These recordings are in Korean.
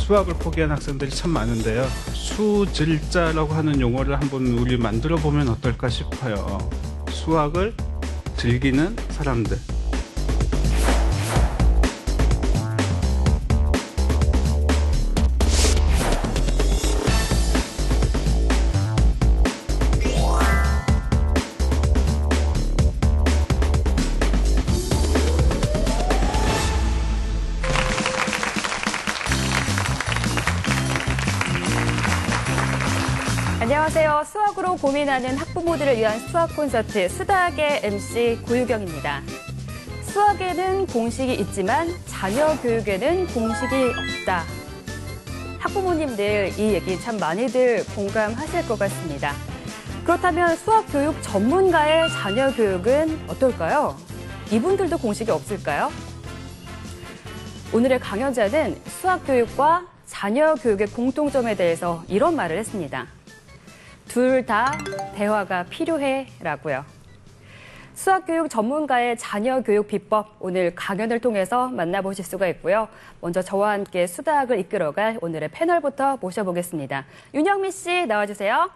수학을 포기한 학생들이 참 많은데요. 수질자라고 하는 용어를 한번 우리 만들어 보면 어떨까 싶어요. 수학을 즐기는 사람들. 안녕하세요. 수학으로 고민하는 학부모들을 위한 수학 콘서트 수다학의 MC 고유경입니다. 수학에는 공식이 있지만 자녀 교육에는 공식이 없다. 학부모님들 이 얘기 참 많이들 공감하실 것 같습니다. 그렇다면 수학 교육 전문가의 자녀 교육은 어떨까요? 이분들도 공식이 없을까요? 오늘의 강연자는 수학 교육과 자녀 교육의 공통점에 대해서 이런 말을 했습니다. 둘 다 대화가 필요해라고요. 수학교육 전문가의 자녀 교육 비법 오늘 강연을 통해서 만나보실 수가 있고요. 먼저 저와 함께 수다학을 이끌어갈 오늘의 패널부터 모셔보겠습니다. 윤영미 씨 나와주세요.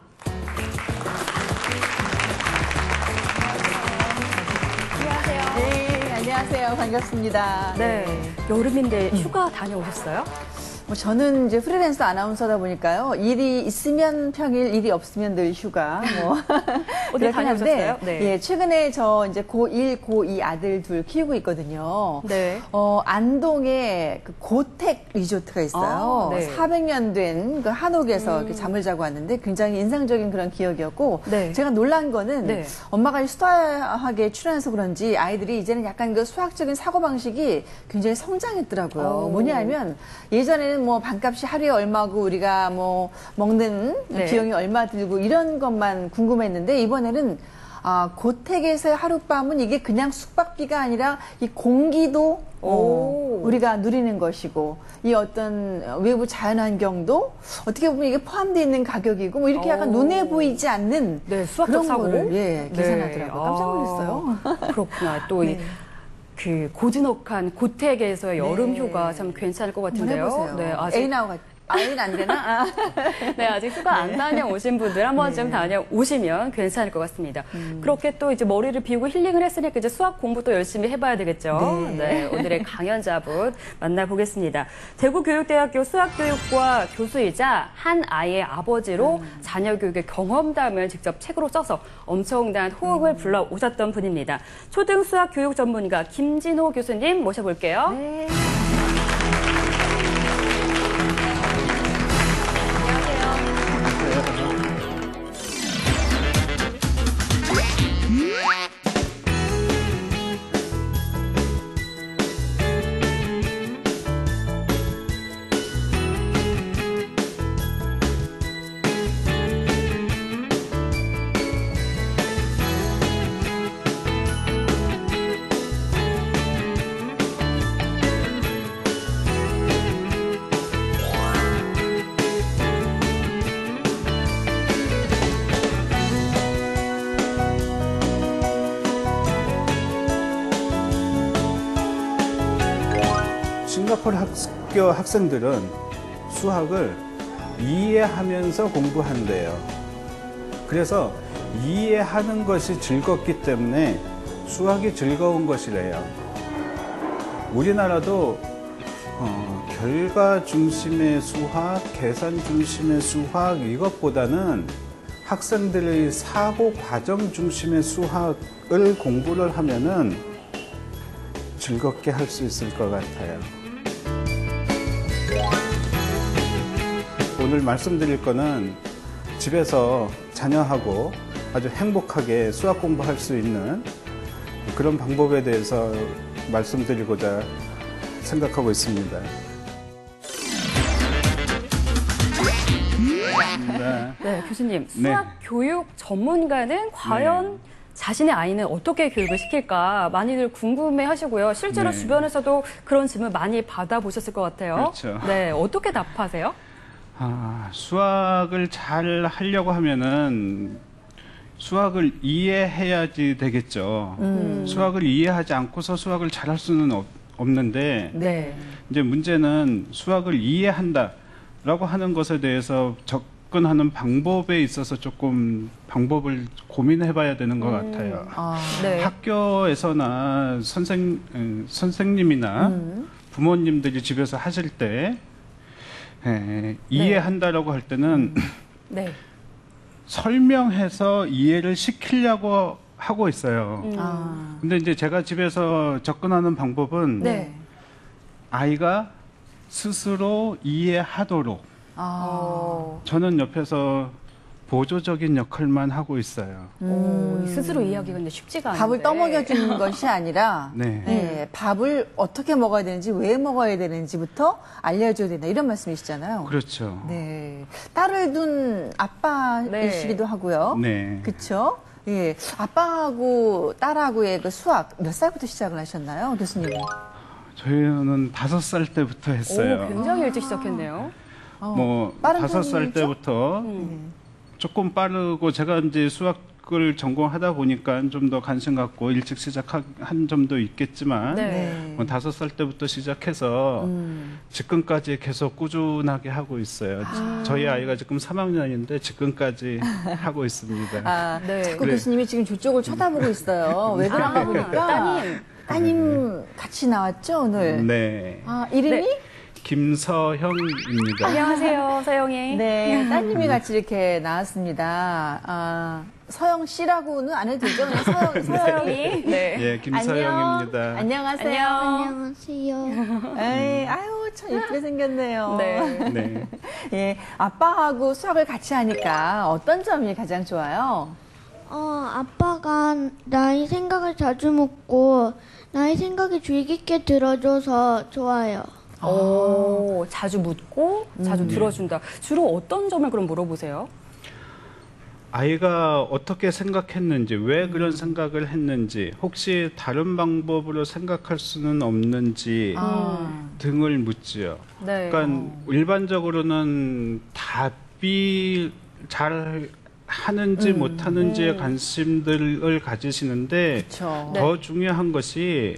안녕하세요. 네, 안녕하세요. 반갑습니다. 네, 여름인데 휴가 다녀오셨어요? 저는 이제 프리랜서 아나운서다 보니까요. 일이 있으면 평일, 일이 없으면 늘 휴가. 어디 다녀오셨어요? 네. 예, 최근에 저 이제 고1, 고2 아들 둘 키우고 있거든요. 네. 안동에 그 고택 리조트가 있어요. 아, 네. 400년 된 그 한옥에서 이렇게 잠을 자고 왔는데 굉장히 인상적인 그런 기억이었고. 네. 제가 놀란 거는 네. 엄마가 수다학에 출연해서 그런지 아이들이 이제는 약간 그 수학적인 사고방식이 굉장히 성장했더라고요. 뭐냐면 예전에는 뭐 반값이 하루에 얼마고 우리가 뭐 먹는 네. 비용이 얼마 들고 이런 것만 궁금했는데 이번에는 고택에서의 하룻밤은 이게 그냥 숙박비가 아니라 이 공기도 우리가 누리는 것이고 이 어떤 외부 자연환경도 어떻게 보면 이게 포함되어 있는 가격이고 뭐 이렇게 약간 눈에 보이지 않는 네, 수학적 그런 사고. 거를 네. 계산하더라고요. 깜짝 놀랐어요. 그렇구나. 또 네. 그 고즈넉한 고택에서의 여름 네. 휴가 참 괜찮을 것 한번 같은데요. 해보세요. 네, 아직 애인 아웃 아이는 안 되나? 네, 아직 휴가 안 다녀오신 분들 한 번쯤 다녀오시면 괜찮을 것 같습니다. 그렇게 또 이제 머리를 비우고 힐링을 했으니까 이제 수학 공부 또 열심히 해봐야 되겠죠. 네, 오늘의 강연자분 만나보겠습니다. 대구교육대학교 수학교육과 교수이자 한 아이의 아버지로 자녀 교육의 경험담을 직접 책으로 써서 엄청난 호응을 불러오셨던 분입니다. 초등 수학 교육 전문가 김진호 교수님 모셔볼게요. 네. 싱가포르 학교 학생들은 수학을 이해하면서 공부한대요. 그래서 이해하는 것이 즐겁기 때문에 수학이 즐거운 것이래요. 우리나라도 결과 중심의 수학, 계산 중심의 수학 이것보다는 학생들의 사고 과정 중심의 수학을 공부를 하면은 즐겁게 할 수 있을 것 같아요. 오늘 말씀드릴 거는 집에서 자녀하고 아주 행복하게 수학 공부할 수 있는 그런 방법에 대해서 말씀드리고자 생각하고 있습니다. 네, 교수님. 수학 교육 전문가는 과연 자신의 아이는 어떻게 교육을 시킬까 많이들 궁금해 하시고요. 실제로 주변에서도 그런 질문 많이 받아보셨을 것 같아요. 그렇죠. 네, 어떻게 답하세요? 수학을 잘 하려고 하면은 수학을 이해해야지 되겠죠. 수학을 이해하지 않고서 수학을 잘할 수는 없는데 네. 이제 문제는 수학을 이해한다라고 하는 것에 대해서 접근하는 방법에 있어서 조금 방법을 고민해봐야 되는 것 같아요. 네. 학교에서나 선생님이나 부모님들이 집에서 하실 때 이해한다라고 할 때는 네. 설명해서 이해를 시키려고 하고 있어요. 근데 이제 제가 집에서 접근하는 방법은 네. 아이가 스스로 이해하도록 저는 옆에서 보조적인 역할만 하고 있어요. 스스로 이해하기가 근데 쉽지가 않은데. 밥을 떠먹여 주는 것이 아니라 네. 네, 밥을 어떻게 먹어야 되는지 왜 먹어야 되는지부터 알려줘야 된다 이런 말씀이시잖아요. 그렇죠. 네, 딸을 둔 아빠이시기도 하고요. 네. 그렇죠. 예, 아빠하고 딸하고의 그 수학 몇 살부터 시작을 하셨나요, 교수님은? 저희는 5살 때부터 했어요. 굉장히 일찍 시작했네요. 뭐 빠른 5살 편이죠? 때부터 조금 빠르고 제가 이제 수학을 전공하다 보니까 좀 더 관심 갖고 일찍 시작한 점도 있겠지만 네. 뭐 5살 때부터 시작해서 지금까지 계속 꾸준하게 하고 있어요. 저희 아이가 지금 3학년인데 지금까지 하고 있습니다. 아, 네. 자꾸 네. 교수님이 지금 저쪽을 쳐다보고 있어요. 왜 그런가 보니까 따님 같이 나왔죠 오늘. 네. 아, 이름이? 네. 김서형입니다. 안녕하세요, 서영이. 네, 따님이 같이 이렇게 나왔습니다. 아, 서영 씨라고는 안 해도 되죠? 그냥 서영이. 네. 예, 김서영입니다. 안녕하세요. 안녕하세요. 에이, 아유, 참 예쁘게 생겼네요. 네. 네. 예, 아빠하고 수학을 같이 하니까 어떤 점이 가장 좋아요? 아빠가 나의 생각을 자주 묻고 나의 생각이 주의 깊게 들어줘서 좋아요. 오, 자주 묻고 자주 들어준다. 주로 어떤 점을 그럼 물어보세요? 아이가 어떻게 생각했는지, 왜 그런 생각을 했는지, 혹시 다른 방법으로 생각할 수는 없는지 등을 묻지요. 네. 그러니까 일반적으로는 답이 잘 하는지 못하는지에 관심들을 가지시는데 그렇죠. 더 중요한 것이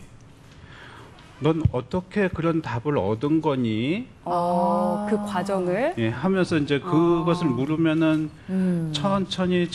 넌 어떻게 그런 답을 얻은 거니? 그 과정을 예, 하면서 이제 그것을 물으면은 천천히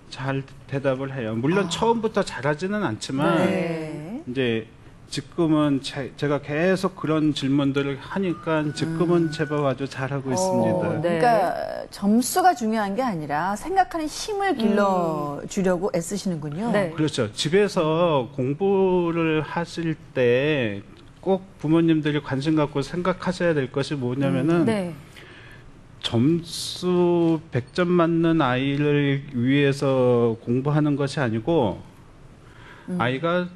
잘 대답을 해요. 물론 처음부터 잘하지는 않지만 네. 이제 지금은 제가 계속 그런 질문들을 하니까 지금은 제법 아주 잘하고 있습니다. 네. 그러니까 점수가 중요한 게 아니라 생각하는 힘을 길러주려고 애쓰시는군요. 네. 그렇죠. 집에서 공부를 하실 때 꼭 부모님들이 관심 갖고 생각하셔야 될 것이 뭐냐면은 네. 점수 100점 맞는 아이를 위해서 공부하는 것이 아니고 아이가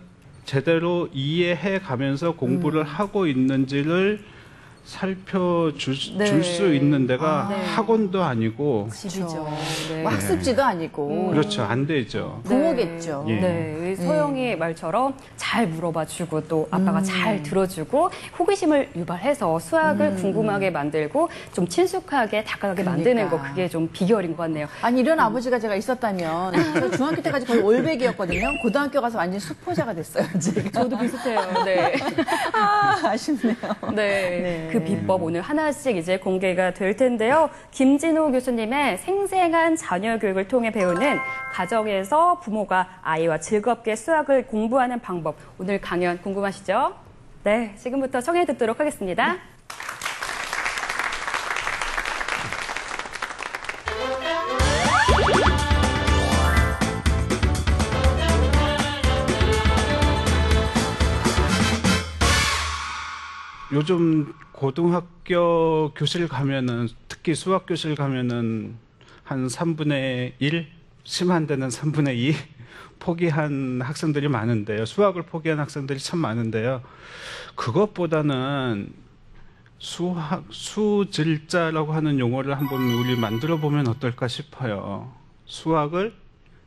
제대로 이해해 가면서 공부를 하고 있는지를 살펴줄 수 있는 데가 네. 학원도 아니고 집이죠. 네. 뭐 학습지도 아니고 그렇죠. 안 되죠. 부모겠죠. 예. 네, 서영이 말처럼 잘 물어봐주고 또 아빠가 잘 들어주고 호기심을 유발해서 수학을 궁금하게 만들고 좀 친숙하게 다가가게 만드는 거 그게 좀 비결인 것 같네요. 아니 이런 아버지가 제가 있었다면 저 중학교 때까지 거의 올백이었거든요. 고등학교 가서 완전 수포자가 됐어요. 제가. 저도 비슷해요. 네. 아쉽네요. 네. 네. 그 비법 오늘 하나씩 이제 공개가 될 텐데요. 김진호 교수님의 생생한 자녀 교육을 통해 배우는 가정에서 부모가 아이와 즐겁게 수학을 공부하는 방법. 오늘 강연 궁금하시죠? 네. 지금부터 청해 듣도록 하겠습니다. 요즘 고등학교 교실 가면은 특히 수학 교실 가면은 한 3분의 1, 심한 데는 3분의 2 포기한 학생들이 많은데요. 수학을 포기한 학생들이 참 많은데요. 그것보다는 수질자라고 하는 용어를 한번 우리 만들어 보면 어떨까 싶어요. 수학을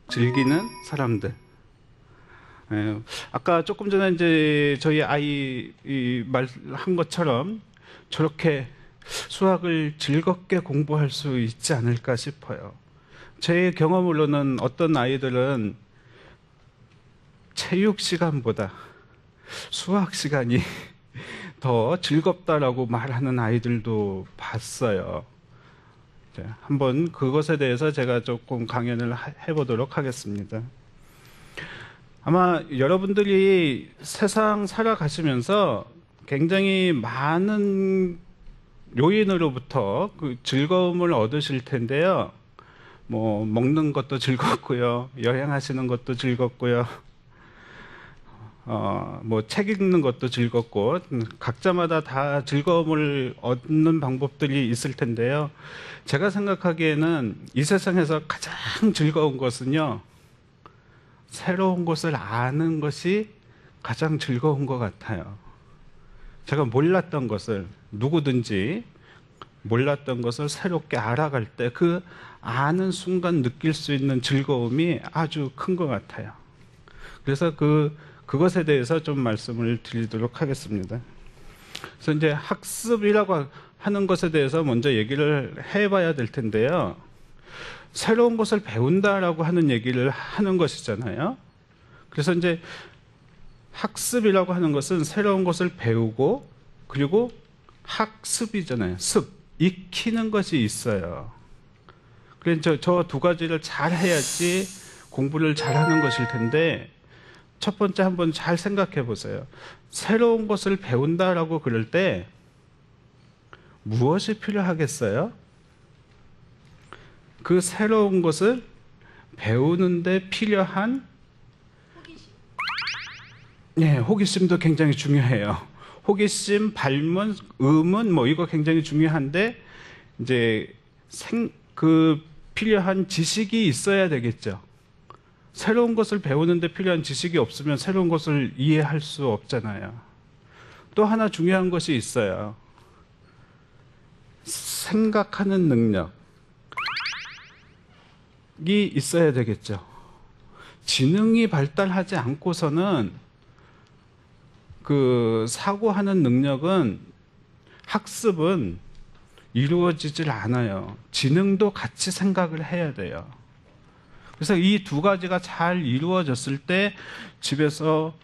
즐기는 사람들. 예, 아까 조금 전에 이제 저희 아이 말한 것처럼 저렇게 수학을 즐겁게 공부할 수 있지 않을까 싶어요. 제 경험으로는 어떤 아이들은 체육 시간보다 수학 시간이 더 즐겁다라고 말하는 아이들도 봤어요. 자, 한번 그것에 대해서 제가 조금 강연을 해보도록 하겠습니다. 아마 여러분들이 세상 살아가시면서 굉장히 많은 요인으로부터 그 즐거움을 얻으실 텐데요. 뭐 먹는 것도 즐겁고요, 여행하시는 것도 즐겁고요, 뭐 책 읽는 것도 즐겁고 각자마다 다 즐거움을 얻는 방법들이 있을 텐데요. 제가 생각하기에는 이 세상에서 가장 즐거운 것은요, 새로운 것을 아는 것이 가장 즐거운 것 같아요. 제가 몰랐던 것을, 누구든지 몰랐던 것을 새롭게 알아갈 때 그 아는 순간 느낄 수 있는 즐거움이 아주 큰 것 같아요. 그래서 그것에 대해서 좀 말씀을 드리도록 하겠습니다. 그래서 이제 학습이라고 하는 것에 대해서 먼저 얘기를 해봐야 될 텐데요. 새로운 것을 배운다라고 하는 얘기를 하는 것이잖아요. 그래서 이제 학습이라고 하는 것은 새로운 것을 배우고, 그리고 학습이잖아요. 습, 익히는 것이 있어요. 그래서 저 두 가지를 잘 해야지 공부를 잘하는 것일 텐데, 첫 번째 한번 잘 생각해 보세요. 새로운 것을 배운다라고 그럴 때 무엇이 필요하겠어요? 그 새로운 것을 배우는데 필요한 호기심도 굉장히 중요해요. 호기심, 발문, 의문, 뭐 이거 굉장히 중요한데, 이제 필요한 지식이 있어야 되겠죠. 새로운 것을 배우는데 필요한 지식이 없으면 새로운 것을 이해할 수 없잖아요. 또 하나 중요한 것이 있어요. 생각하는 능력이 있어야 되겠죠. 지능이 발달하지 않고서는 그 사고하는 능력은, 학습은 이루어지질 않아요. 지능도 같이 생각을 해야 돼요. 그래서 이 두 가지가 잘 이루어졌을 때 집에서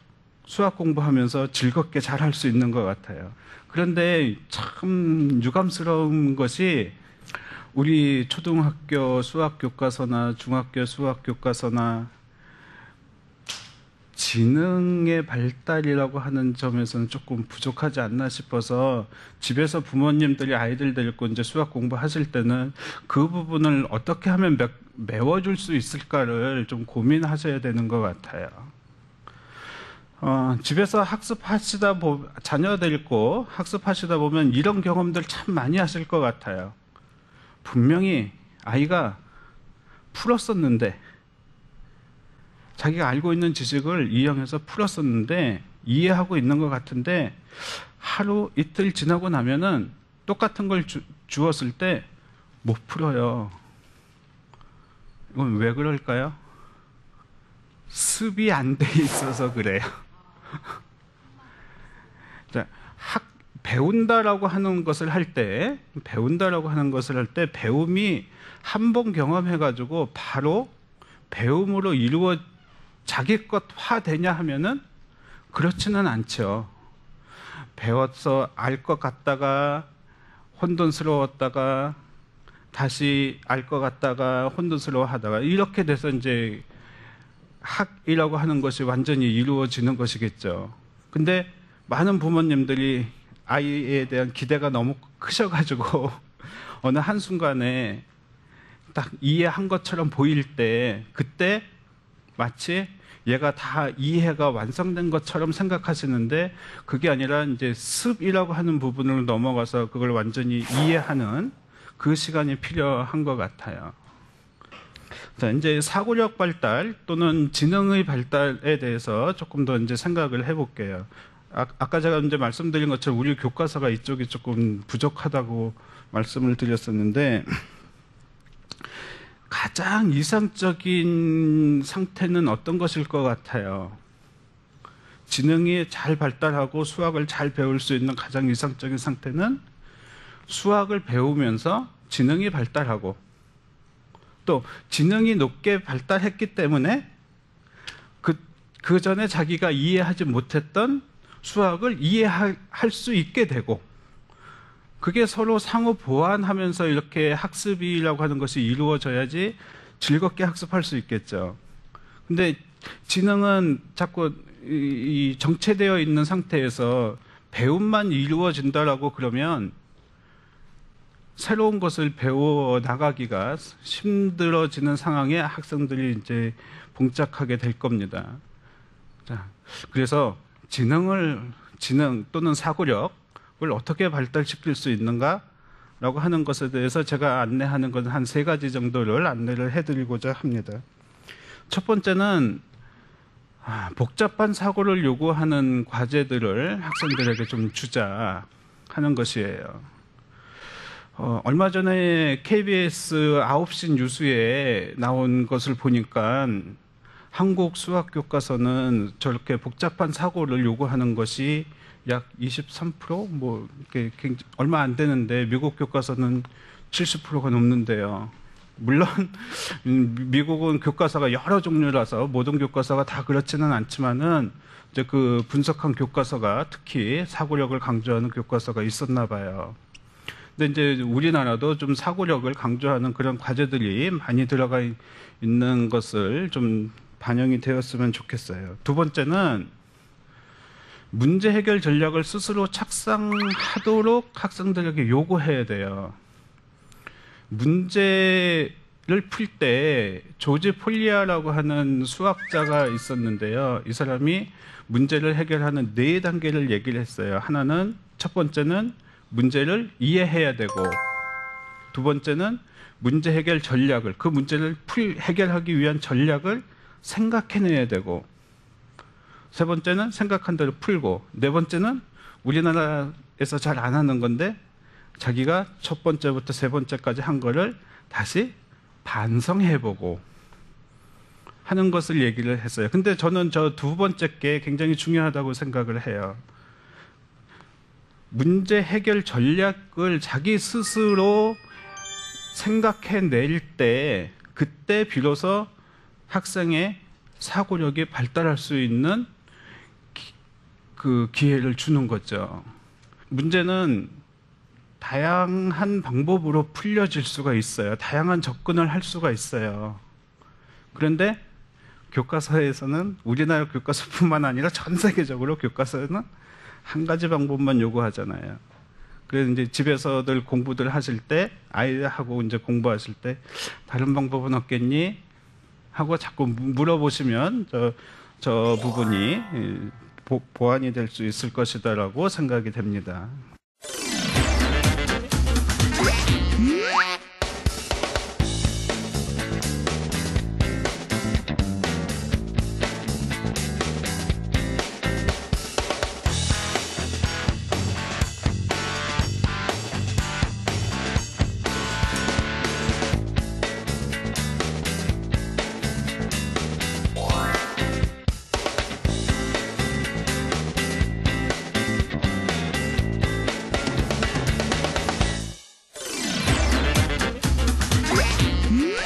수학 공부하면서 즐겁게 잘 할 수 있는 것 같아요. 그런데 참 유감스러운 것이, 우리 초등학교 수학 교과서나 중학교 수학 교과서나 지능의 발달이라고 하는 점에서는 조금 부족하지 않나 싶어서, 집에서 부모님들이 아이들 데리고 이제 수학 공부하실 때는 그 부분을 어떻게 하면 메워줄 수 있을까를 좀 고민하셔야 되는 것 같아요. 집에서 자녀 데리고 학습하시다 보면 이런 경험들 참 많이 하실 것 같아요. 분명히 아이가 풀었었는데, 자기가 알고 있는 지식을 이용해서 풀었었는데, 이해하고 있는 것 같은데, 하루 이틀 지나고 나면은 똑같은 걸 주었을 때 못 풀어요. 이건 왜 그럴까요? 습이 안 돼 있어서 그래요. 자, 배운다라고 하는 것을 할 때, 배움이 한 번 경험해가지고 바로 배움으로 자기 것화 되냐 하면은 그렇지는 않죠. 배워서 알 것 같다가 혼돈스러웠다가 다시 알 것 같다가 혼돈스러워하다가 이렇게 돼서 이제 학이라고 하는 것이 완전히 이루어지는 것이겠죠. 근데 많은 부모님들이 아이에 대한 기대가 너무 크셔가지고 어느 한순간에 딱 이해한 것처럼 보일 때, 그때 마치 얘가 다 이해가 완성된 것처럼 생각하시는데, 그게 아니라 이제 습이라고 하는 부분을 넘어가서 그걸 완전히 이해하는 그 시간이 필요한 것 같아요. 자, 이제 사고력 발달 또는 지능의 발달에 대해서 조금 더 이제 생각을 해볼게요. 아까 제가 이제 말씀드린 것처럼 우리 교과서가 이쪽이 조금 부족하다고 말씀을 드렸었는데, 가장 이상적인 상태는 어떤 것일 것 같아요? 지능이 잘 발달하고 수학을 잘 배울 수 있는 가장 이상적인 상태는 수학을 배우면서 지능이 발달하고, 또 지능이 높게 발달했기 때문에 그 전에 자기가 이해하지 못했던 수학을 이해할 수 있게 되고 그게 서로 상호 보완하면서 이렇게 학습이라고 하는 것이 이루어져야지 즐겁게 학습할 수 있겠죠. 근데 지능은 자꾸 이 정체되어 있는 상태에서 배움만 이루어진다라고 그러면 새로운 것을 배워 나가기가 힘들어지는 상황에 학생들이 이제 봉착하게 될 겁니다. 자, 그래서 지능 또는 사고력을 어떻게 발달시킬 수 있는가라고 하는 것에 대해서 제가 안내하는 것은 한 3가지 정도를 안내를 해드리고자 합니다. 첫 번째는 복잡한 사고를 요구하는 과제들을 학생들에게 좀 주자 하는 것이에요. 얼마 전에 KBS 9시 뉴스에 나온 것을 보니까 한국 수학 교과서는 저렇게 복잡한 사고를 요구하는 것이 약 23%? 뭐, 이렇게 얼마 안 되는데 미국 교과서는 70%가 넘는데요. 물론 미국은 교과서가 여러 종류라서 모든 교과서가 다 그렇지는 않지만은 이제 그 분석한 교과서가 특히 사고력을 강조하는 교과서가 있었나 봐요. 근데 이제 우리나라도 좀 사고력을 강조하는 그런 과제들이 많이 들어가 있는 것을 좀 반영이 되었으면 좋겠어요. 두 번째는 문제 해결 전략을 스스로 착상하도록 학생들에게 요구해야 돼요. 문제를 풀 때 조지 폴리아라고 하는 수학자가 있었는데요. 이 사람이 문제를 해결하는 4단계를 얘기를 했어요. 하나는 첫 번째는 문제를 이해해야 되고 두 번째는 문제 해결 전략을 그 문제를 해결하기 위한 전략을 생각해내야 되고 세 번째는 생각한 대로 풀고 네 번째는 우리나라에서 잘 안 하는 건데 자기가 첫 번째부터 세 번째까지 한 거를 다시 반성해보고 하는 것을 얘기를 했어요. 근데 저는 저 두 번째 게 굉장히 중요하다고 생각을 해요. 문제 해결 전략을 자기 스스로 생각해낼 때 그때 비로소 학생의 사고력이 발달할 수 있는 그 기회를 주는 거죠. 문제는 다양한 방법으로 풀려질 수가 있어요. 다양한 접근을 할 수가 있어요. 그런데 교과서에서는 우리나라 교과서뿐만 아니라 전 세계적으로 교과서에는 한 가지 방법만 요구하잖아요. 그래서 이제 집에서들 공부들 하실 때 아이하고 이제 공부하실 때 다른 방법은 없겠니? 하고 자꾸 물어보시면 저 부분이 보완이 될 수 있을 것이다라고 생각이 됩니다.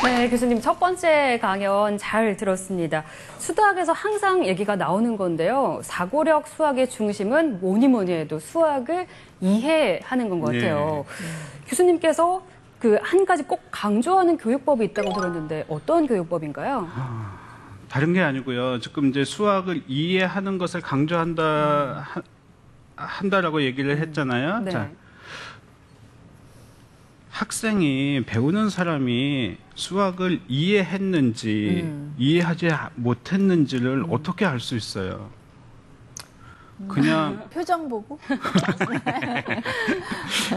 네, 교수님 첫 번째 강연 잘 들었습니다. 수학에서 항상 얘기가 나오는 건데요. 사고력 수학의 중심은 뭐니 해도 수학을 이해하는 건 것 같아요. 교수님께서 그 한 가지 꼭 강조하는 교육법이 있다고 들었는데 어떤 교육법인가요? 다른 게 아니고요. 지금 이제 수학을 이해하는 것을 한다라고 얘기를 했잖아요. 네. 자, 학생이 배우는 사람이 수학을 이해했는지 이해하지 못했는지를 어떻게 알 수 있어요? 그냥 표정 보고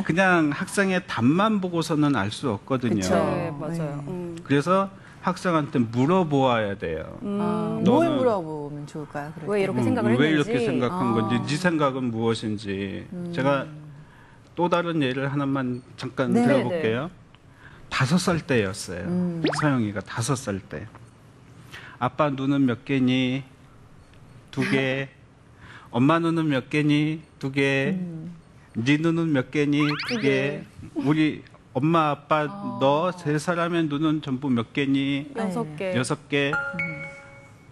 그냥 학생의 답만 보고서는 알 수 없거든요. 그쵸. 네, 맞아요. 그래서 학생한테 물어보아야 돼요. 뭘 물어보면 좋을까요? 그럴 왜 때? 이렇게 생각을 왜 했는지. 이렇게 생각한 건지, 네 생각은 무엇인지. 제가 또 다른 예를 하나만 잠깐 네. 들어볼게요. 5살 때였어요. 서영이가 5살 때. 아빠 눈은 몇 개니? 2개. 엄마 눈은 몇 개니? 2개. 네 눈은 몇 개니? 2개. 우리 엄마, 아빠, 너 3사람의 눈은 전부 몇 개니? 6개. 6개.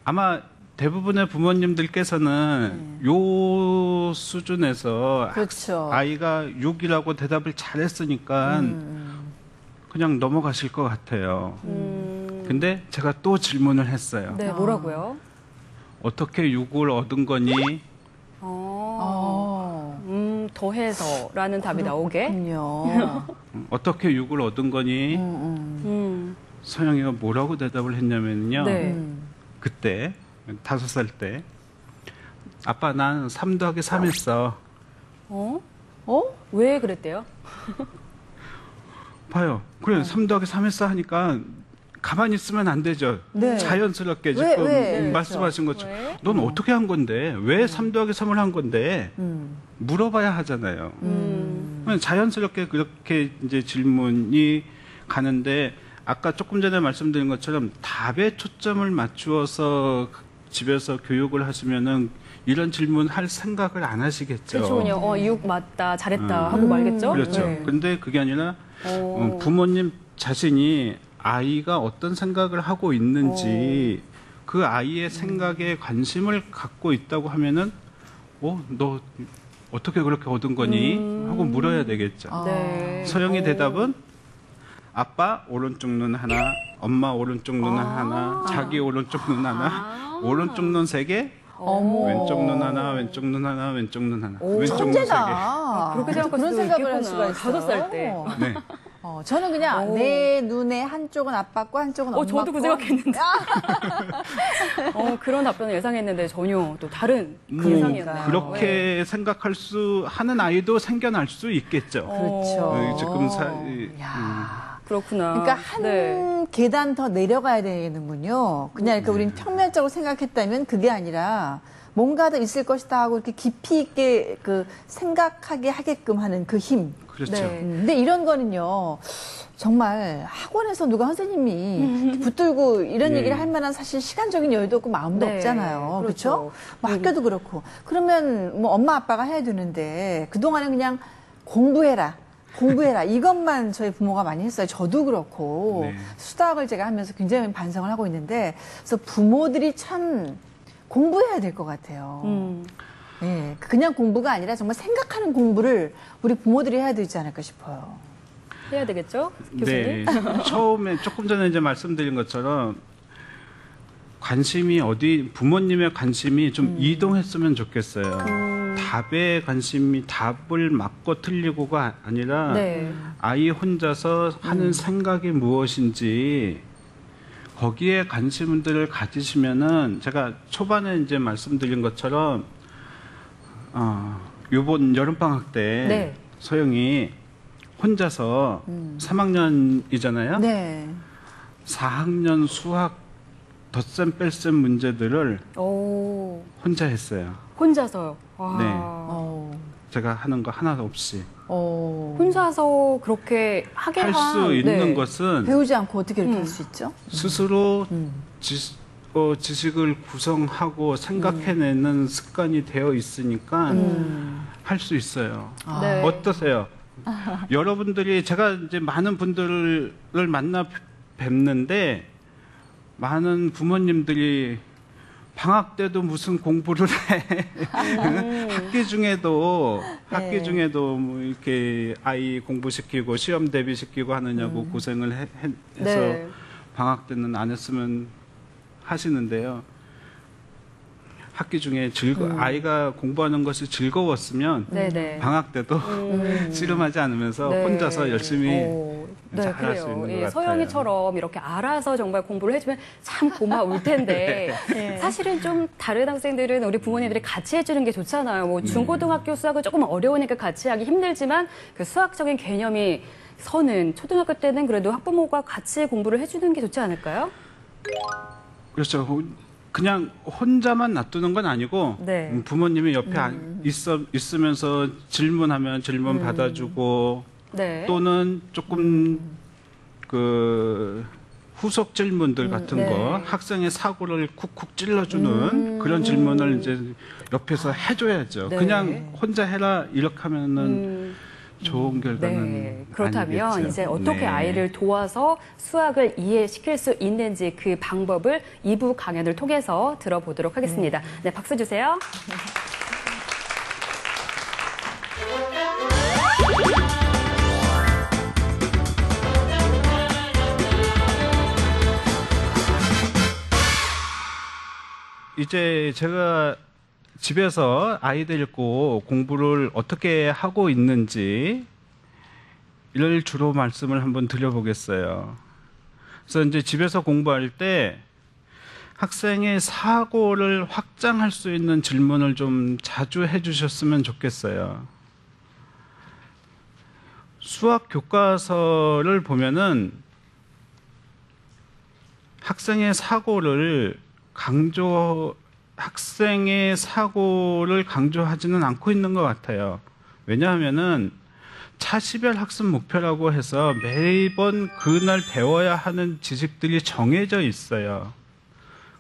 아마 대부분의 부모님들께서는 요 수준에서 그렇죠. 아이가 6이라고 대답을 잘했으니까 그냥 넘어가실 것 같아요. 근데 제가 또 질문을 했어요. 네, 뭐라고요? 어떻게 6을 얻은 거니? 더해서라는 답이 나오게. 그렇군요. 어떻게 6을 얻은 거니? 서영이가 뭐라고 대답을 했냐면요. 네. 그때 5살 때 아빠 난 3 더하기 3 했어. 왜 그랬대요? 봐요. 그래 3 더하기 3 했어 하니까 가만히 있으면 안 되죠. 네. 자연스럽게 왜, 지금 왜? 말씀하신 것처럼 왜? 넌 어떻게 한 건데 왜 3 더하기 3을 한 건데 물어봐야 하잖아요. 자연스럽게 그렇게 이제 질문이 가는데 아까 조금 전에 말씀드린 것처럼 답에 초점을 맞추어서 집에서 교육을 하시면은 이런 질문 할 생각을 안 하시겠죠. 그렇군요. 6 맞다, 잘했다 하고 말겠죠? 그렇죠. 네. 근데 그게 아니라 부모님 자신이 아이가 어떤 생각을 하고 있는지 그 아이의 생각에 관심을 갖고 있다고 하면은 너 어떻게 그렇게 얻은 거니? 하고 물어야 되겠죠. 네. 서영이 대답은 아빠 오른쪽 눈 하나, 엄마 오른쪽 눈 하나, 자기 오른쪽 눈 하나, 오른쪽 눈 3개, 어머. 왼쪽 눈 하나, 왼쪽 눈 하나, 왼쪽 눈 하나, 왼쪽 눈 3개. 천재다. 그렇게 생각할 그런 수도 생각을 할 있겠구나. 수가 있어요. 5살 때. 네. 저는 그냥 내 눈에 한쪽은 아빠 거 한쪽은 엄마 거. 저도 그 생각했는데. 그런 답변을 예상했는데 전혀 또 다른 예상이었네요. 그렇게 생각할 수 하는 아이도 생겨날 수 있겠죠. 그렇죠. 지금 그렇구나. 그러니까 한 네. 계단 더 내려가야 되는군요. 그냥 이렇게 우리는 평면적으로 생각했다면 그게 아니라 뭔가 더 있을 것이다 하고 이렇게 깊이 있게 그 생각하게 하게끔 하는 그 힘. 그렇죠. 네. 근데 이런 거는요, 정말 학원에서 누가 선생님이 붙들고 이런 네. 얘기를 할 만한 사실 시간적인 여유도 없고 마음도 네, 없잖아요. 그렇죠. 그렇죠? 뭐 학교도 그렇고. 그러면 뭐 엄마 아빠가 해야 되는데 그동안은 그냥 공부해라. 이것만 저희 부모가 많이 했어요. 저도 그렇고. 네. 수학을 제가 하면서 굉장히 반성을 하고 있는데, 그래서 부모들이 참 공부해야 될 것 같아요. 네, 그냥 공부가 아니라 정말 생각하는 공부를 우리 부모들이 해야 되지 않을까 싶어요. 해야 되겠죠? 교수님? 네. 처음에 조금 전에 이제 말씀드린 것처럼 부모님의 관심이 좀 이동했으면 좋겠어요. 답에 관심이 답을 맞고 틀리고가 아니라 네. 아이 혼자서 하는 생각이 무엇인지 거기에 관심들을 가지시면은 제가 초반에 이제 말씀드린 것처럼 요번 여름방학 때 네. 서영이 혼자서 3학년이잖아요. 네. 4학년 수학 덧셈 뺄셈 문제들을 오, 혼자 했어요. 혼자서요. 와. 네. 제가 하는 거 하나 없이. 혼자서 그렇게 하게 할 한 수 있는 네. 것은 배우지 않고 어떻게 이렇게 할 수 있죠? 스스로 지식을 구성하고 생각해내는 습관이 되어 있으니까 할 수 있어요. 네. 어떠세요? 여러분들이 제가 이제 많은 분들을 만나 뵙는데 많은 부모님들이 방학 때도 무슨 공부를 해. 학기 중에도 뭐 이렇게 아이 공부시키고 시험 대비시키고 하느냐고 고생을 해서 네. 방학 때는 안 했으면 하시는데요. 학기 중에 아이가 공부하는 것이 즐거웠으면 네네. 방학 때도 씨름하지 않으면서 네. 혼자서 열심히 네, 잘할 수 그래요. 있는 것 예, 같아요. 서영이처럼 이렇게 알아서 정말 공부를 해주면 참 고마울 텐데 사실은 좀 다른 학생들은 우리 부모님들이 같이 해주는 게 좋잖아요. 뭐 중고등학교 수학은 조금 어려우니까 같이 하기 힘들지만 그 수학적인 개념이 서는 초등학교 때는 그래도 학부모가 같이 공부를 해주는 게 좋지 않을까요? 그렇죠. 그냥 혼자만 놔두는 건 아니고 네. 부모님이 옆에 있으면서 질문하면 질문 받아주고 네. 또는 조금 그 후속 질문들 같은 네. 거 학생의 사고를 쿡쿡 찔러주는 그런 질문을 이제 옆에서 해줘야죠. 네. 그냥 혼자 해라 이렇게 하면은 좋은 결과는 네, 그렇다면 아니겠죠. 이제 어떻게 네. 아이를 도와서 수학을 이해시킬 수 있는지 그 방법을 2부 강연을 통해서 들어보도록 하겠습니다. 네, 박수 주세요. 이제 제가 집에서 아이 데리고 공부를 어떻게 하고 있는지 이를 주로 말씀을 한번 드려보겠어요. 그래서 이제 집에서 공부할 때 학생의 사고를 확장할 수 있는 질문을 좀 자주 해주셨으면 좋겠어요. 수학 교과서를 보면은 학생의 사고를 강조하지는 않고 있는 것 같아요. 왜냐하면은 차시별 학습 목표라고 해서 매번 그날 배워야 하는 지식들이 정해져 있어요.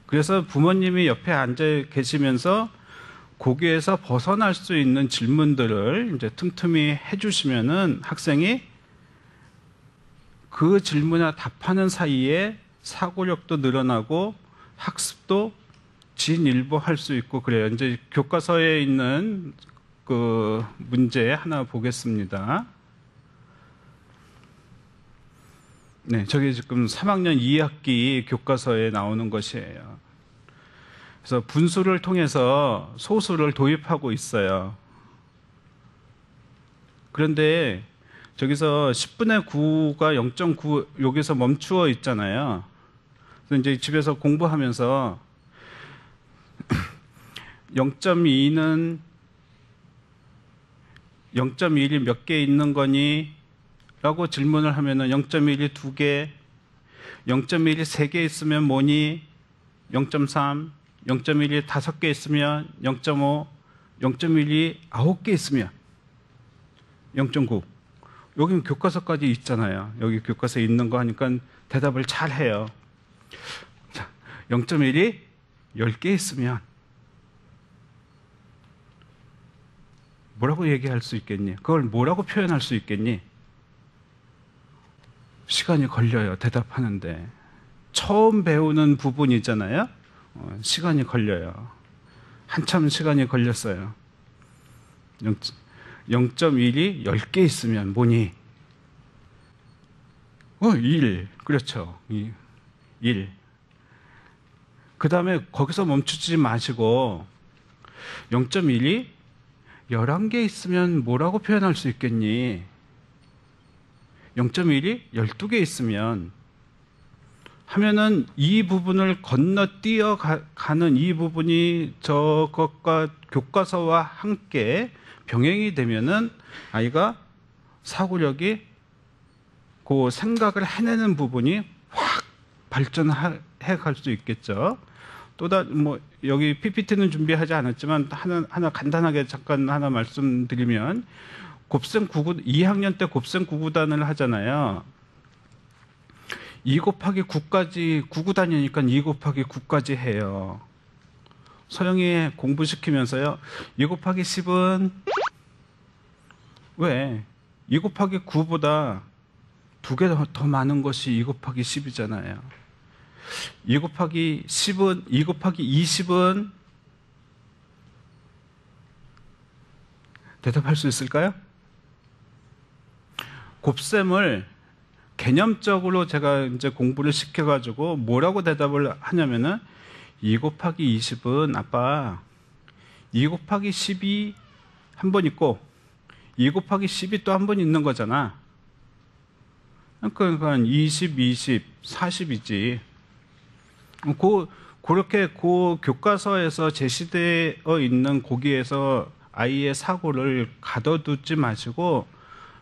그래서 부모님이 옆에 앉아 계시면서 거기에서 벗어날 수 있는 질문들을 이제 틈틈이 해주시면은 학생이 그 질문에 답하는 사이에 사고력도 늘어나고 학습도 진일보할 수 있고 그래요. 이제 교과서에 있는 그 문제 하나 보겠습니다. 네, 저게 지금 3학년 2학기 교과서에 나오는 것이에요. 그래서 분수를 통해서 소수를 도입하고 있어요. 그런데 저기서 10분의 9가 0.9 여기서 멈추어 있잖아요. 그래서 이제 집에서 공부하면서 0.2는 0.1이 몇 개 있는 거니? 라고 질문을 하면은 0.1이 2개, 0.1이 3개 있으면 뭐니? 0.3, 0.1이 5개 있으면 0.5, 0.1이 9개 있으면 0.9. 여기는 교과서까지 있잖아요. 여기 교과서에 있는 거 하니까 대답을 잘 해요. 자, 0.1이 10개 있으면 뭐라고 얘기할 수 있겠니? 그걸 뭐라고 표현할 수 있겠니? 시간이 걸려요. 대답하는데. 처음 배우는 부분이잖아요. 시간이 걸려요. 한참 시간이 걸렸어요. 0.1이 10개 있으면 뭐니? 1. 그렇죠. 1. 그 다음에 거기서 멈추지 마시고 0.1이 11개 있으면 뭐라고 표현할 수 있겠니? 0.1이 12개 있으면 하면은 이 부분을 건너뛰어 가는 이 부분이 저것과 교과서와 함께 병행이 되면은 아이가 사고력이 그 생각을 해내는 부분이 확 발전해 갈 수 있겠죠. 뭐 여기 PPT는 준비하지 않았지만 하나 간단하게 잠깐 하나 말씀드리면 곱셈 2학년 때 곱셈 9구단을 하잖아요. 2 곱하기 9까지 9구단이니까 2 곱하기 9까지 해요. 서영이 공부시키면서요. 2 곱하기 10은 왜? 2 곱하기 9보다 2개 더 많은 것이 2 곱하기 10이잖아요. 2 곱하기 10은 2 곱하기 20은 대답할 수 있을까요? 곱셈을 개념적으로 제가 이제 공부를 시켜가지고 뭐라고 대답을 하냐면은 2 곱하기 20은 아빠 2 곱하기 10이 한 번 있고 2 곱하기 10이 또 한 번 있는 거잖아. 그러니까 20, 40이지. 그렇게 그 교과서에서 제시되어 있는 거기에서 아이의 사고를 가둬두지 마시고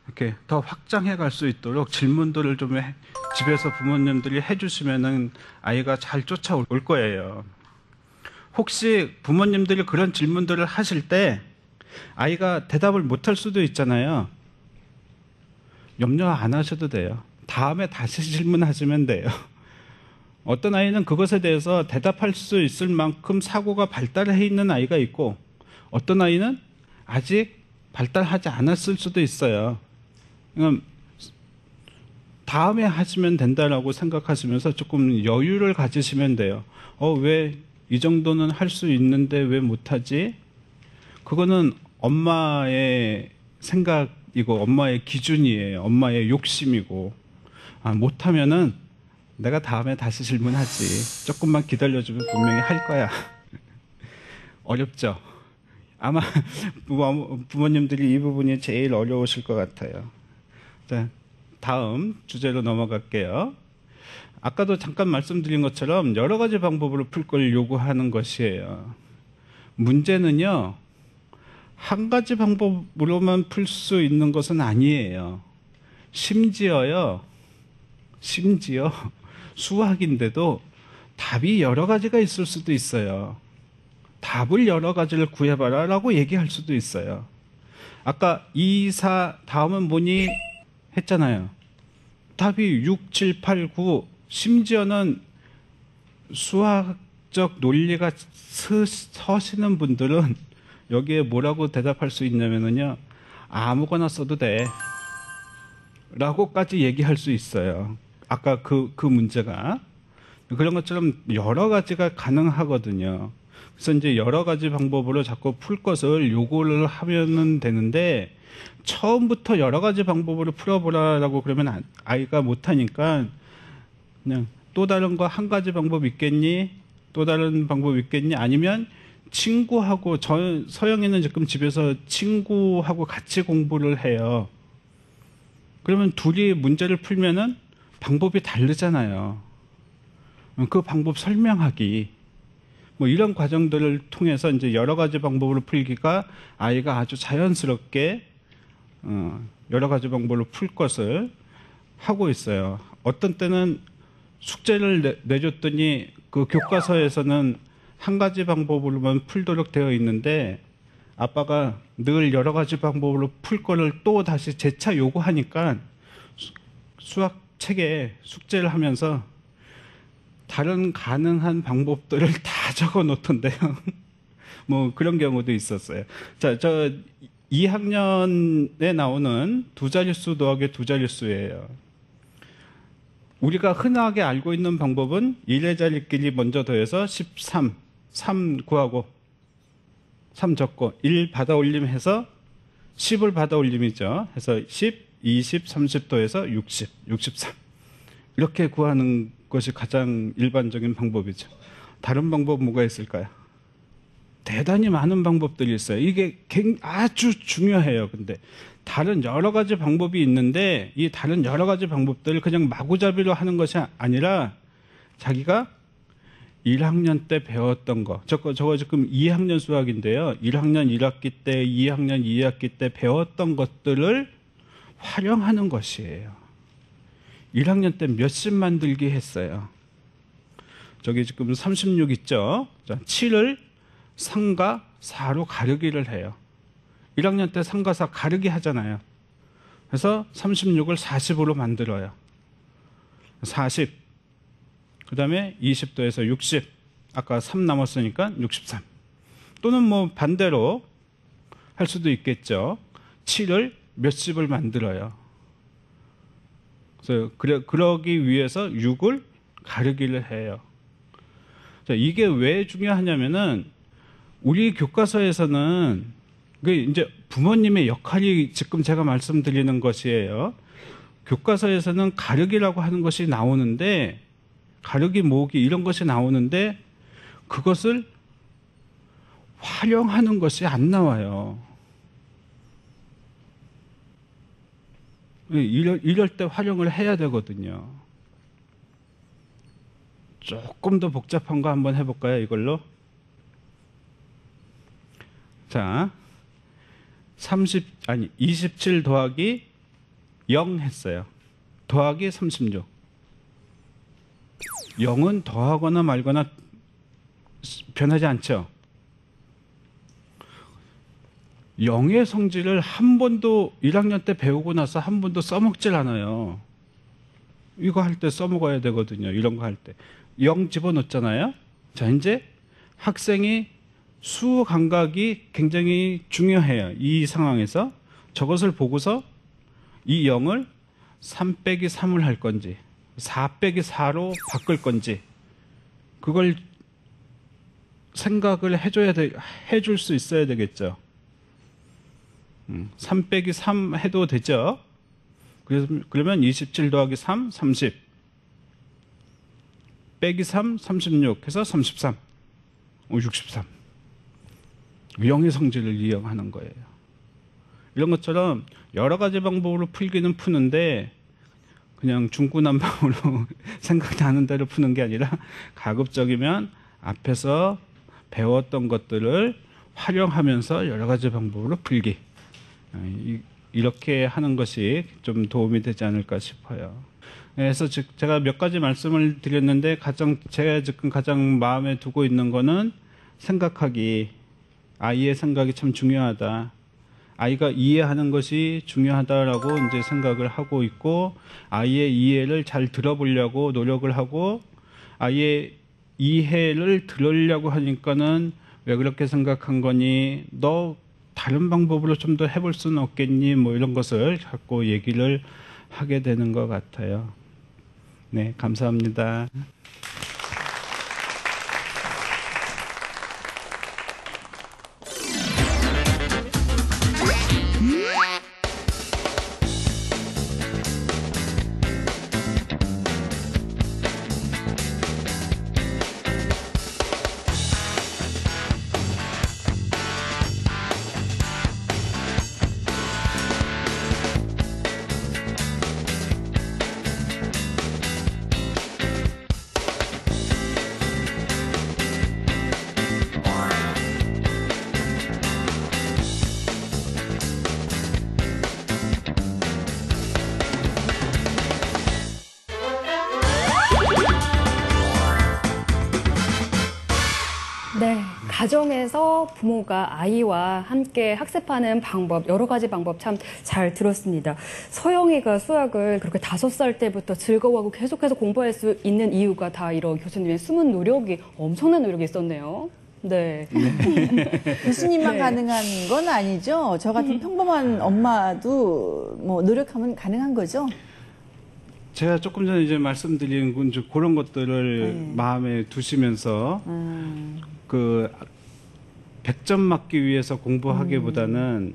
이렇게 더 확장해 갈 수 있도록 질문들을 좀 집에서 부모님들이 해주시면은 아이가 잘 쫓아올 거예요. 혹시 부모님들이 그런 질문들을 하실 때 아이가 대답을 못할 수도 있잖아요. 염려 안 하셔도 돼요. 다음에 다시 질문하시면 돼요. 어떤 아이는 그것에 대해서 대답할 수 있을 만큼 사고가 발달해 있는 아이가 있고 어떤 아이는 아직 발달하지 않았을 수도 있어요. 그러니까 다음에 하시면 된다라고 생각하시면서 조금 여유를 가지시면 돼요. 왜 이 정도는 할 수 있는데 왜 못하지? 그거는 엄마의 생각이고 엄마의 기준이에요. 엄마의 욕심이고. 못하면은 내가 다음에 다시 질문하지. 조금만 기다려주면 분명히 할 거야. 어렵죠? 아마 부모님들이 이 부분이 제일 어려우실 것 같아요. 자, 다음 주제로 넘어갈게요. 아까도 잠깐 말씀드린 것처럼 여러 가지 방법으로 풀 걸 요구하는 것이에요. 문제는요, 한 가지 방법으로만 풀 수 있는 것은 아니에요. 심지어 수학인데도 답이 여러 가지가 있을 수도 있어요. 답을 여러 가지를 구해봐라 라고 얘기할 수도 있어요. 아까 2, 4 다음은 뭐니 했잖아요. 답이 6, 7, 8, 9 심지어는 수학적 논리가 서시는 분들은 여기에 뭐라고 대답할 수 있냐면요, 아무거나 써도 돼 라고까지 얘기할 수 있어요. 아까 그 문제가 그런 것처럼 여러 가지가 가능하거든요. 그래서 이제 여러 가지 방법으로 자꾸 풀 것을 요구를 하면은 되는데, 처음부터 여러 가지 방법으로 풀어보라라고 그러면 아이가 못하니까 그냥 또 다른 거 한 가지 방법 있겠니? 또 다른 방법 있겠니? 아니면 친구하고, 서영이는 지금 집에서 친구하고 같이 공부를 해요. 그러면 둘이 문제를 풀면은 방법이 다르잖아요. 그 방법 설명하기. 뭐 이런 과정들을 통해서 이제 여러 가지 방법으로 풀기가 아이가 아주 자연스럽게 여러 가지 방법으로 풀 것을 하고 있어요. 어떤 때는 숙제를 내줬더니 그 교과서에서는 한 가지 방법으로만 풀도록 되어 있는데 아빠가 늘 여러 가지 방법으로 풀 거를 또 다시 재차 요구하니까 수학 책에 숙제를 하면서 다른 가능한 방법들을 다 적어 놓던데요. 뭐 그런 경우도 있었어요. 자, 저 2학년에 나오는 두 자릿수 더하기 두 자릿수예요. 우리가 흔하게 알고 있는 방법은 1의 자리끼리 먼저 더해서 13, 3 구하고 3 적고 1 받아 올림해서 10을 받아 올림이죠. 해서 10, 20, 30 더해서 60, 63. 이렇게 구하는 것이 가장 일반적인 방법이죠. 다른 방법 뭐가 있을까요? 대단히 많은 방법들이 있어요. 이게 아주 중요해요. 근데 다른 여러 가지 방법이 있는데 이 다른 여러 가지 방법들을 그냥 마구잡이로 하는 것이 아니라 자기가 1학년 때 배웠던 거. 저거 지금 2학년 수학인데요. 1학년 1학기 때, 2학년 2학기 때 배웠던 것들을 활용하는 것이에요. 1학년 때 몇십 만들기 했어요. 저기 지금 36 있죠. 자, 7을 3과 4로 가르기를 해요. 1학년 때 3과 4 가르기 하잖아요. 그래서 36을 40으로 만들어요. 40. 그 다음에 20도에서 60. 아까 3 남았으니까 63. 또는 뭐 반대로 할 수도 있겠죠. 7을 몇십을 만들어요. 그래서 그러기 위해서 6을 가르기를 해요. 자, 이게 왜 중요하냐면은 우리 교과서에서는 그 이제 부모님의 역할이 지금 제가 말씀드리는 것이에요. 교과서에서는 가르기라고 하는 것이 나오는데 가르기, 모으기 이런 것이 나오는데 그것을 활용하는 것이 안 나와요. 이럴 때 활용을 해야 되거든요. 조금 더 복잡한 거 한번 해볼까요? 이걸로. 자, 27 더하기 0 했어요. 더하기 36. 0은 더하거나 말거나 변하지 않죠. 0의 성질을 한 번도 1학년 때 배우고 나서 한 번도 써먹질 않아요. 이거 할 때 써먹어야 되거든요. 이런 거 할 때. 0 집어넣잖아요. 자, 이제 학생이 수 감각이 굉장히 중요해요. 이 상황에서 저것을 보고서 이 0을 3 빼기 3을 할 건지 4 빼기 4로 바꿀 건지 그걸 생각을 해줄 수 있어야 되겠죠. 3 빼기 3 해도 되죠. 그러면 27 더하기 3, 30. 빼기 3, 36 해서 33. 63. 영의 성질을 이용하는 거예요. 이런 것처럼 여러 가지 방법으로 풀기는 푸는데 그냥 중구난방으로 생각나는 대로 푸는 게 아니라 가급적이면 앞에서 배웠던 것들을 활용하면서 여러 가지 방법으로 풀기. 이렇게 하는 것이 좀 도움이 되지 않을까 싶어요. 그래서 제가 몇 가지 말씀을 드렸는데 제가 지금 가장 마음에 두고 있는 거는 생각하기. 아이의 생각이 참 중요하다. 아이가 이해하는 것이 중요하다라고 이제 생각을 하고 있고 아이의 이해를 잘 들어보려고 노력을 하고 아이의 이해를 들으려고 하니까는 왜 그렇게 생각한 거니? 너 다른 방법으로 좀 더 해볼 수는 없겠니? 뭐 이런 것을 자꾸 얘기를 하게 되는 것 같아요. 네, 감사합니다. 네, 가정에서 부모가 아이와 함께 학습하는 방법, 여러 가지 방법 참 잘 들었습니다. 서영이가 수학을 그렇게 5살 때부터 즐거워하고 계속해서 공부할 수 있는 이유가 다 이런 교수님의 숨은 노력이, 엄청난 노력이 있었네요. 네. 교수님만 네. 가능한 건 아니죠. 저 같은 평범한 엄마도 뭐 노력하면 가능한 거죠. 제가 조금 전에 이제 말씀드린 그런 것들을 네. 마음에 두시면서 그 100점 맞기 위해서 공부하기보다는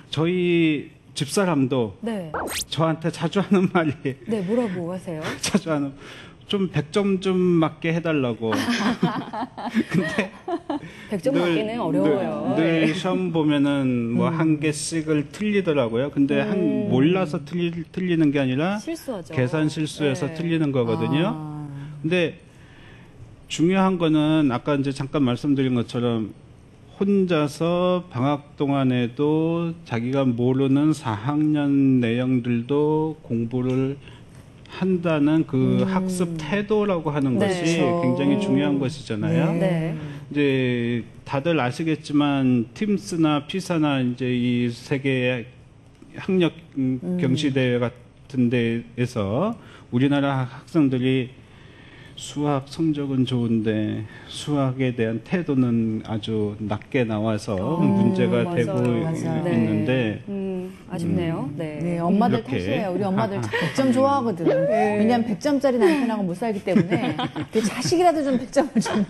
저희 집사람도 네. 저한테 자주 하는 말이 네, 뭐라고 하세요? 자주 하는 좀 100점 좀 맞게 해달라고. 근데 100점 맞기는 어려워요. 늘 시험 보면은 뭐 한 개씩을 틀리더라고요. 근데 몰라서 틀리는 게 아니라 실수하죠. 계산 실수해서 네. 틀리는 거거든요. 근데 중요한 거는 아까 이제 잠깐 말씀드린 것처럼 혼자서 방학 동안에도 자기가 모르는 4학년 내용들도 공부를 한다는 그 학습 태도라고 하는 네. 것이 그렇죠. 굉장히 중요한 것이잖아요. 네. 이제 다들 아시겠지만 팀스나 피사나 이제 이 세계 학력 경시대회 같은 데에서 우리나라 학생들이 수학 성적은 좋은데 수학에 대한 태도는 아주 낮게 나와서 문제가 맞아요. 되고 맞아요. 있는데 아쉽네요. 네. 네, 엄마들 이렇게. 탓이에요. 우리 엄마들 100점 좋아하거든. 왜냐면 100점짜리 남편하고 못 살기 때문에 그 자식이라도 좀 100점을 좀.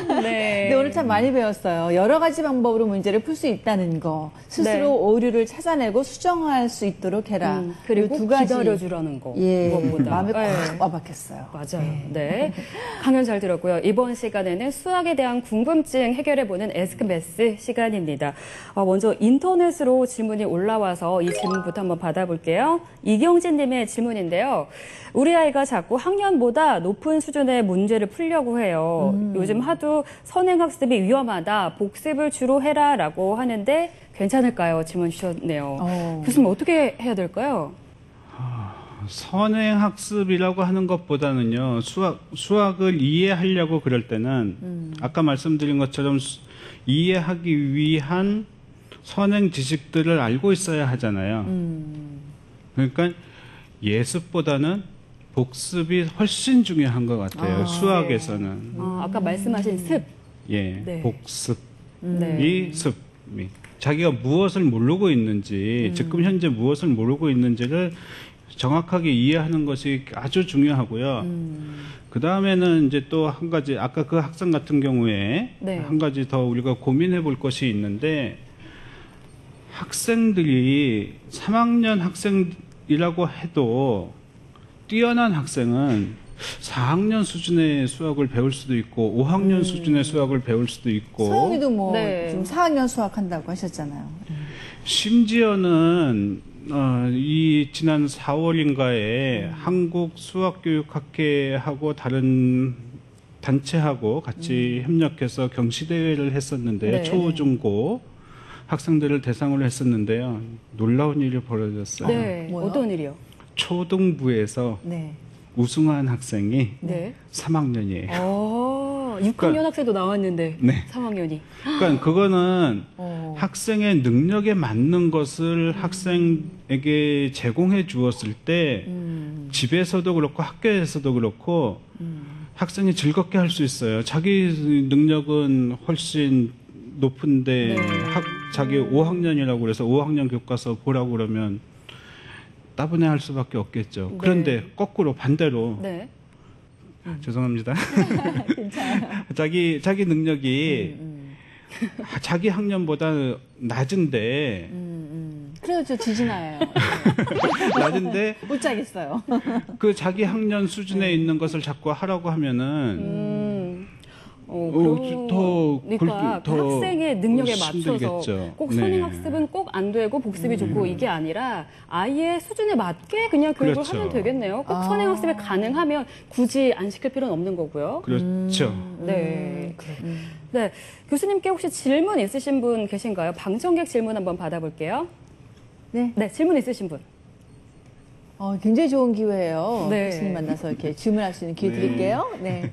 네. 근데 오늘 참 많이 배웠어요. 여러 가지 방법으로 문제를 풀 수 있다는 거. 스스로 네. 오류를 찾아내고 수정할 수 있도록 해라. 그리고 이두 가지. 기다려주라는 거. 예, 무엇보다. 마음에 네. 꽉 와박혔어요. 맞아요. 네. 강연 잘 들었고요. 이번 시간에는 수학에 대한 궁금증 해결해보는 에스크메스 시간입니다. 먼저 인터넷으로 질문이 올라와서 이 질문부터 한번 받아볼게요. 이경진 님의 질문인데요. 우리 아이가 자꾸 학년보다 높은 수준의 문제를 풀려고 해요. 요즘 하도 선행학습이 위험하다, 복습을 주로 해라 라고 하는데 괜찮을까요? 질문 주셨네요. 교수님 어떻게 해야 될까요? 선행학습이라고 하는 것보다는요, 수학을 이해하려고 그럴 때는, 아까 말씀드린 것처럼 이해하기 위한 선행 지식들을 알고 있어야 하잖아요. 그러니까 예습보다는 복습이 훨씬 중요한 것 같아요. 수학에서는. 아까 말씀하신 습. 예, 네. 복습이 네. 습이. 자기가 무엇을 모르고 있는지, 지금 현재 무엇을 모르고 있는지를 정확하게 이해하는 것이 아주 중요하고요. 그 다음에는 이제 또 한 가지, 아까 그 학생 같은 경우에 네. 한 가지 더 우리가 고민해 볼 것이 있는데, 학생들이 3학년 학생이라고 해도 뛰어난 학생은 4학년 수준의 수학을 배울 수도 있고 5학년 수준의 수학을 배울 수도 있고 서영이도 뭐 네. 지금 4학년 수학한다고 하셨잖아요. 심지어는 이 지난 4월인가에 한국 수학교육학회하고 다른 단체하고 같이 협력해서 경시대회를 했었는데요. 네. 초, 중, 고 학생들을 대상으로 했었는데요. 놀라운 일이 벌어졌어요. 네. 뭐요? 어떤 일이요? 초등부에서 네. 우승한 학생이 네. 3학년이에요. 6학년 그러니까- 학생도 나왔는데 네. 3학년이. 그러니까 그거는 어. 학생의 능력에 맞는 것을 학생에게 제공해 주었을 때 집에서도 그렇고 학교에서도 그렇고 학생이 즐겁게 할 수 있어요. 자기 능력은 훨씬 높은데 네. 자기 5학년이라고 그래서 5학년 교과서 보라고 그러면 따분해할 수밖에 없겠죠. 네. 그런데 거꾸로 반대로 네. 죄송합니다. 자기 능력이 자기 학년보다 낮은데 그래요, 저 지진아예요. 낮은데 못 자겠어요. 그 자기 학년 수준에 있는 것을 자꾸 하라고 하면은 그러니까 더 그 학생의 능력에 맞춰서 힘들겠죠. 꼭 네. 선행학습은 꼭 안 되고 복습이 좋고 이게 아니라 아이의 수준에 맞게 그냥 교육을 그렇죠. 하면 되겠네요. 꼭 선행학습이 가능하면 굳이 안 시킬 필요는 없는 거고요. 그렇죠. 네. 네. 교수님께 혹시 질문 있으신 분 계신가요? 방청객 질문 한번 받아볼게요. 네. 네, 질문 있으신 분. 굉장히 좋은 기회예요. 네. 교수님 만나서 이렇게 질문할 수 있는 기회 네. 드릴게요. 네.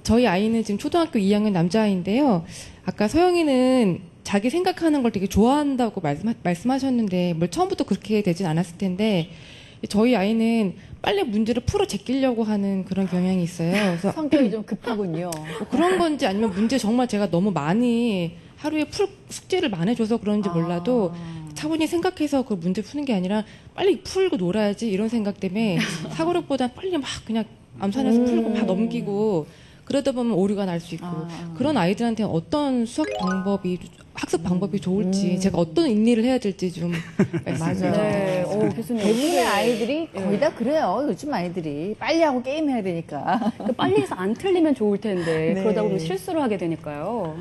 저희 아이는 지금 초등학교 2학년 남자아이인데요. 아까 서영이는 자기 생각하는 걸 되게 좋아한다고 말씀하셨는데 뭘 처음부터 그렇게 되진 않았을 텐데 저희 아이는 빨리 문제를 풀어 제끼려고 하는 그런 경향이 있어요. 그래서 성격이 좀 급하군요. 뭐 그런 건지 아니면 문제 정말 제가 너무 많이 하루에 숙제를 많이 줘서 그런지 몰라도 차분히 생각해서 그 문제 푸는 게 아니라 빨리 풀고 놀아야지 이런 생각 때문에 사고력보다 빨리 막 그냥 암산해서 풀고 막 넘기고 그러다 보면 오류가 날 수 있고 그런 아이들한테 어떤 학습 방법이 좋을지 제가 어떤 인리를 해야 될지 좀 말씀해 네. 주세요. 교수님. 대부분의 어떻게- 아이들이 거의 다 그래요. 요즘 아이들이 빨리 하고 게임 해야 되니까. 빨리 해서 안 틀리면 좋을 텐데 네. 그러다 보면 실수를 하게 되니까요.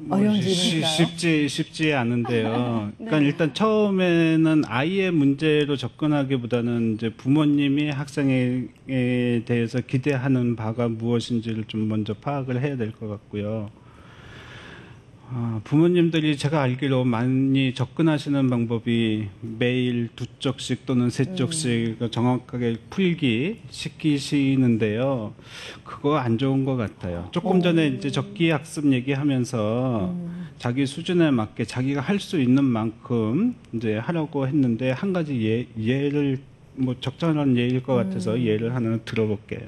어려운 질문인가요? 쉽지 않은데요. 그러니까 일단 처음에는 아이의 문제로 접근하기보다는 이제 부모님이 학생에 대해서 기대하는 바가 무엇인지를 좀 먼저 파악을 해야 될 것 같고요. 부모님들이 제가 알기로 많이 접근하시는 방법이 매일 2쪽씩 또는 3쪽씩 정확하게 풀기 시키시는데요. 그거 안 좋은 것 같아요. 조금 전에 이제 적기 학습 얘기하면서 자기 수준에 맞게 자기가 할 수 있는 만큼 이제 하라고 했는데 한 가지 예를 뭐 적절한 예일 것 같아서 예를 하나 들어볼게요.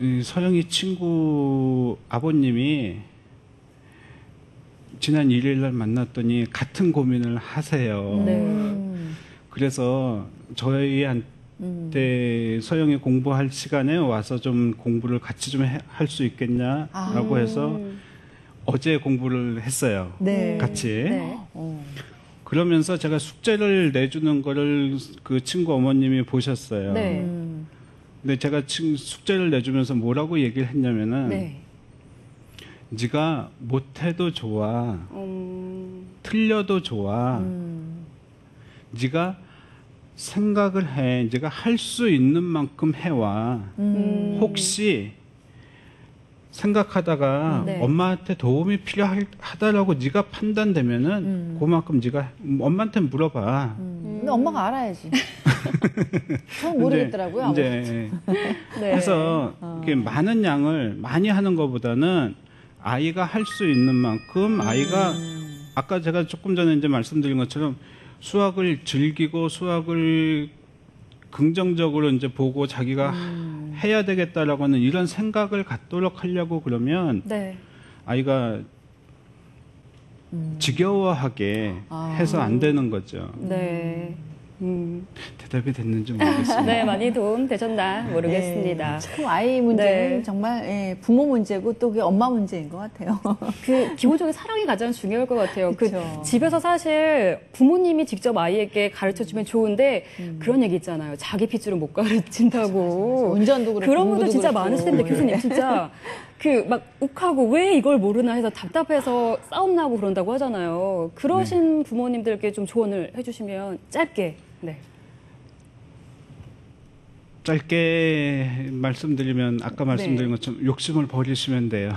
이 서영이 친구 아버님이 지난 일요일 날 만났더니 같은 고민을 하세요. 네. 그래서 저희한테 서영이 공부할 시간에 와서 좀 공부를 같이 좀 할 수 있겠냐라고 해서 어제 공부를 했어요. 네. 같이. 네. 그러면서 제가 숙제를 내주는 거를 그 친구 어머님이 보셨어요. 네. 근데 제가 숙제를 내주면서 뭐라고 얘기를 했냐면은 네. 네가 못해도 좋아. 틀려도 좋아. 네가 생각을 해. 네가 할 수 있는 만큼 해와. 혹시 생각하다가 네. 엄마한테 도움이 필요하다라고 네가 판단되면은 그만큼 네가 엄마한테 물어봐. 근데 엄마가 알아야지. 전 모르겠더라고요. 아무것도. 이제 네. 해서 이렇게 많은 양을 많이 하는 것보다는 아이가 할 수 있는 만큼 아이가 아까 제가 조금 전에 이제 말씀드린 것처럼 수학을 즐기고 수학을 긍정적으로 이제 보고 자기가 해야 되겠다라고 하는 이런 생각을 갖도록 하려고 그러면 네. 아이가 지겨워하게 해서 안 되는 거죠. 네. 대답이 됐는지 모르겠습니다. 네, 많이 도움 되셨나 모르겠습니다. 네, 참 아이 문제는 네. 정말 부모 문제고 또 그게 엄마 문제인 것 같아요. 그 기본적인 사랑이 가장 중요할 것 같아요. 그 그쵸. 집에서 사실 부모님이 직접 아이에게 가르쳐 주면 좋은데 그런 얘기 있잖아요. 자기 핏줄은 못 가르친다고. 운전도 그렇고 그런 분들 공부도 진짜 그렇고. 많으실 텐데 교수님 진짜 그 막 욱하고 왜 이걸 모르나 해서 답답해서 싸움 나고 그런다고 하잖아요. 그러신 부모님들께 좀 조언을 해주시면 짧게. 네. 짧게 말씀드리면 아까 말씀드린 것처럼 욕심을 버리시면 돼요.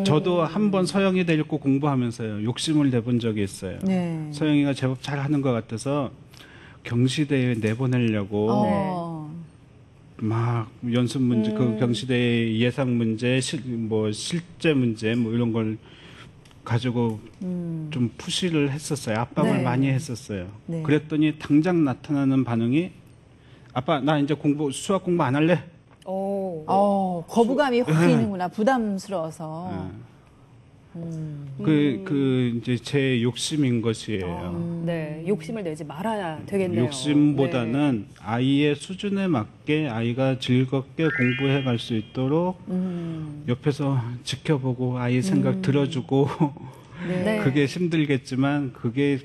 저도 한 번 서영이 데리고 공부하면서요. 욕심을 내본 적이 있어요. 네. 서영이가 제법 잘하는 것 같아서 경시대에 내보내려고 막 연습 문제, 그 경시대 예상 문제, 실제 문제 뭐 이런 걸 가지고 좀 푸시를 했었어요. 압박을 네. 많이 했었어요. 네. 그랬더니 당장 나타나는 반응이 아빠 나 이제 수학 공부 안 할래. 거부감이 확 있는구나. 부담스러워서. 이제 제 욕심인 것이에요. 네, 욕심을 내지 말아야 되겠네요. 욕심보다는 아이의 수준에 맞게 아이가 즐겁게 공부해 갈 수 있도록 옆에서 지켜보고 아이 생각 들어주고 네. 그게 힘들겠지만 그게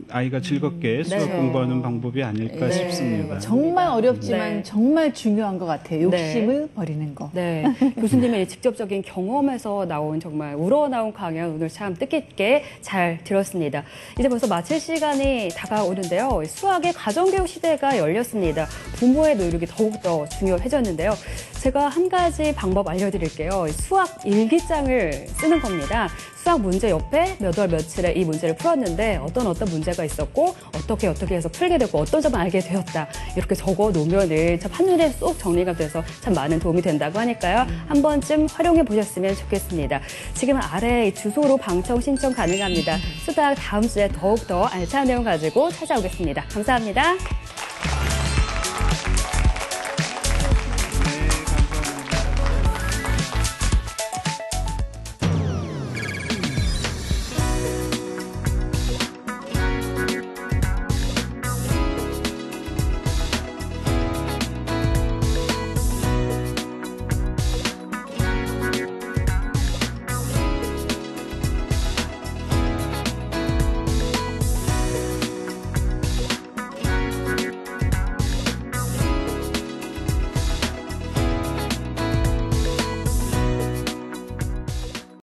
아이가 즐겁게 수학 공부하는 방법이 아닐까 싶습니다. 정말 어렵지만 네. 정말 중요한 것 같아요. 욕심을 버리는 거. 네, 교수님의 직접적인 경험에서 나온 정말 우러나온 강연 오늘 참 뜻깊게 잘 들었습니다. 이제 벌써 마칠 시간이 다가오는데요. 수학의 가정교육 시대가 열렸습니다. 부모의 노력이 더욱더 중요해졌는데요. 제가 한 가지 방법 알려드릴게요. 수학 일기장을 쓰는 겁니다. 수학 문제 옆에 몇 월 며칠에 이 문제를 풀었는데 어떤 문제가 있었고 어떻게 해서 풀게 되고 어떤 점을 알게 되었다. 이렇게 적어 놓으면은 참 한눈에 쏙 정리가 돼서 참 많은 도움이 된다고 하니까요. 한 번쯤 활용해 보셨으면 좋겠습니다. 지금 아래 주소로 방청 신청 가능합니다. 수학 다음 주에 더욱더 알찬 내용 가지고 찾아오겠습니다. 감사합니다.